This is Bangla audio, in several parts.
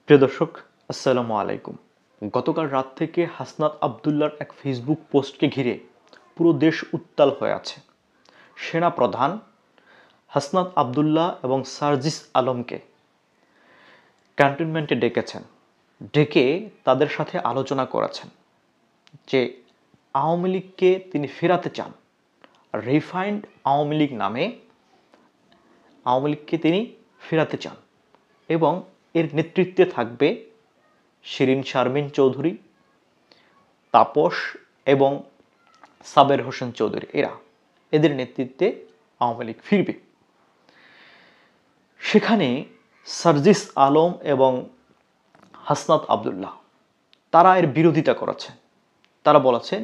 প্রিয় দর্শক, আসসালামু আলাইকুম। গতকাল রাত থেকে হাসনাত আবদুল্লাহর এক ফেসবুক পোস্টকে ঘিরে পুরো দেশ উত্তাল হয়ে আছে। সেনা প্রধান হাসনাত আবদুল্লাহ এবং সার্জিস আলমকে ক্যান্টনমেন্টে ডেকেছেন, ডেকে তাদের সাথে আলোচনা করেছেন যে আওয়ামী লীগকে তিনি ফেরাতে চান। রিফাইন্ড আওয়ামী লীগ নামে আওয়ামী লীগকে তিনি ফেরাতে চান এবং এর নেতৃত্বে থাকবে শিরিন শারমিন চৌধুরী, তাপস এবং সাবের হোসেন চৌধুরী। এদের নেতৃত্বে আওয়ামী লীগ ফিরবে। সেখানে সার্জিস আলম এবং হাসনাত আবদুল্লাহ তারা এর বিরোধিতা করেছেন। তারা বলেছেন,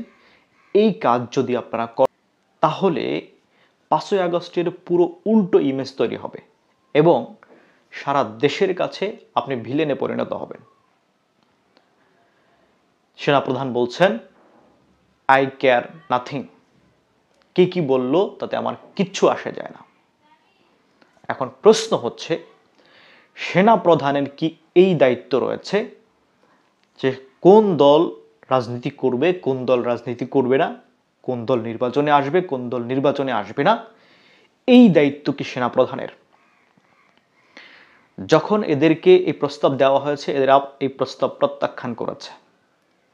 এই কাজ যদি আপনারা করেন তাহলে 5ই আগস্টের পুরো উল্টো ইমেজ তৈরি হবে এবং সারা দেশের কাছে আপনি ভিলেনে পরিণত হবেন। সেনাপ্রধান বলছেন, আই কেয়ার নাথিং, কে কি বলল তাতে আমার কিচ্ছু আসে যায় না। এখন প্রশ্ন হচ্ছে, সেনাপ্রধানের কি এই দায়িত্ব রয়েছে যে কোন দল রাজনীতি করবে, কোন দল রাজনীতি করবে না, কোন দল নির্বাচনে আসবে, কোন দল নির্বাচনে আসবে না? এই দায়িত্ব কি সেনাপ্রধানের? যখন এদেরকে এই প্রস্তাব দেওয়া হয়েছে, এরা এই প্রস্তাব প্রত্যাখ্যান করেছে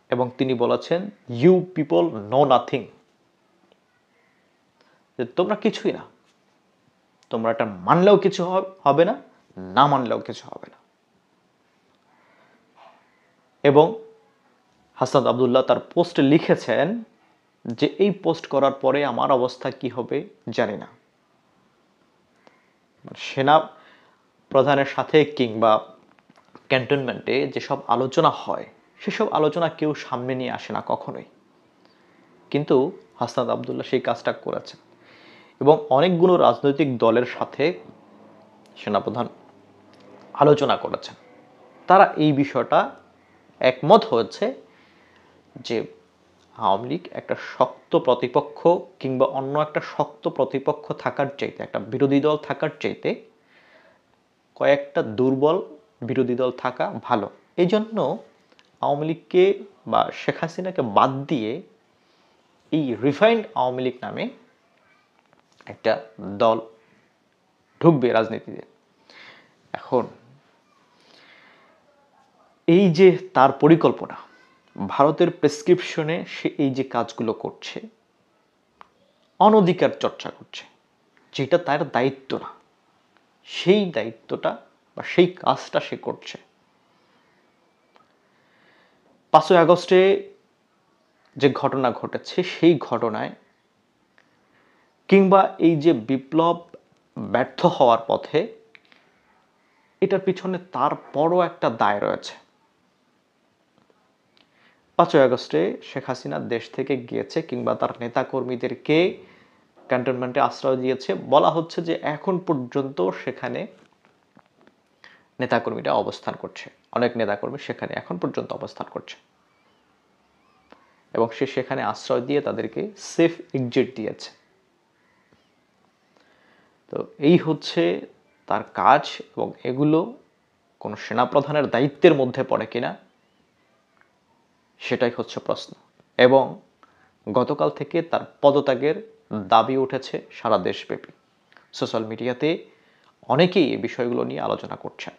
এবং তিনি বলেছেন, ইউ পিপল নো নাথিং, যে তোমরা কিছুই না, তোমরা এটা মানলেও কিছু হবে না, না মানলেও কিছু হবে না। এবং হাসনাত আবদুল্লাহ তার পোস্টে লিখেছেন যে এই পোস্ট করার পরে আমার অবস্থা কি হবে জানি না। সেনা প্রধানের সাথে কিংবা ক্যান্টনমেন্টে যেসব আলোচনা হয় সেসব আলোচনা কেউ সামনে নিয়ে আসে না কখনোই, কিন্তু হাসনাত আবদুল্লাহ সেই কাজটা করেছেন এবং অনেকগুলো রাজনৈতিক দলের সাথে সেনাপ্রধান আলোচনা করেছেন। তারা এই বিষয়টা একমত হয়েছে যে আওয়ামী লীগ একটা শক্ত প্রতিপক্ষ কিংবা অন্য একটা শক্ত প্রতিপক্ষ থাকার চাইতে, একটা বিরোধী দল থাকার চাইতে কয়েকটা দুর্বল বিরোধী দল থাকা ভালো। এই জন্য আওয়ামী লীগকে বা শেখ হাসিনাকে বাদ দিয়ে এই রিফাইন্ড আওয়ামী লীগ নামে একটা দল ঢুকবে রাজনীতিতে। এখন এই যে তার পরিকল্পনা, ভারতের প্রেসক্রিপশনে সে এই যে কাজগুলো করছে, অনধিকার চর্চা করছে, যেটা তার দায়িত্ব না, সেই দায়িত্বটা বা সেই কাজটা সে করছে। 5ই আগস্টে যে ঘটনা ঘটেছে সেই ঘটনায় কিংবা এই যে বিপ্লব ব্যর্থ হওয়ার পথে, এটার পিছনে তার বড় একটা দায় রয়েছে। 5ই আগস্টে শেখ হাসিনা দেশ থেকে গিয়েছে কিংবা তার নেতাকর্মীদেরকে ক্যান্টনমেন্টে আশ্রয় দিয়েছে। বলা হচ্ছে যে এখন পর্যন্ত সেখানে নেতাকর্মীরা অবস্থান করছে, অনেক নেতাকর্মী সেখানে এখন পর্যন্ত অবস্থান করছে এবং সে সেখানে আশ্রয় দিয়ে তাদেরকে সেফ এক্সিট দিয়েছে। তো এই হচ্ছে তার কাজ এবং এগুলো কোনো সেনাপ্রধানের দায়িত্বের মধ্যে পড়ে কিনা সেটাই হচ্ছে প্রশ্ন। এবং গতকাল থেকে তার পদত্যাগের দাবি উঠেছে সারা দেশব্যাপী। সোশ্যাল মিডিয়াতে অনেকেই এই বিষয়গুলো নিয়ে আলোচনা করছেন।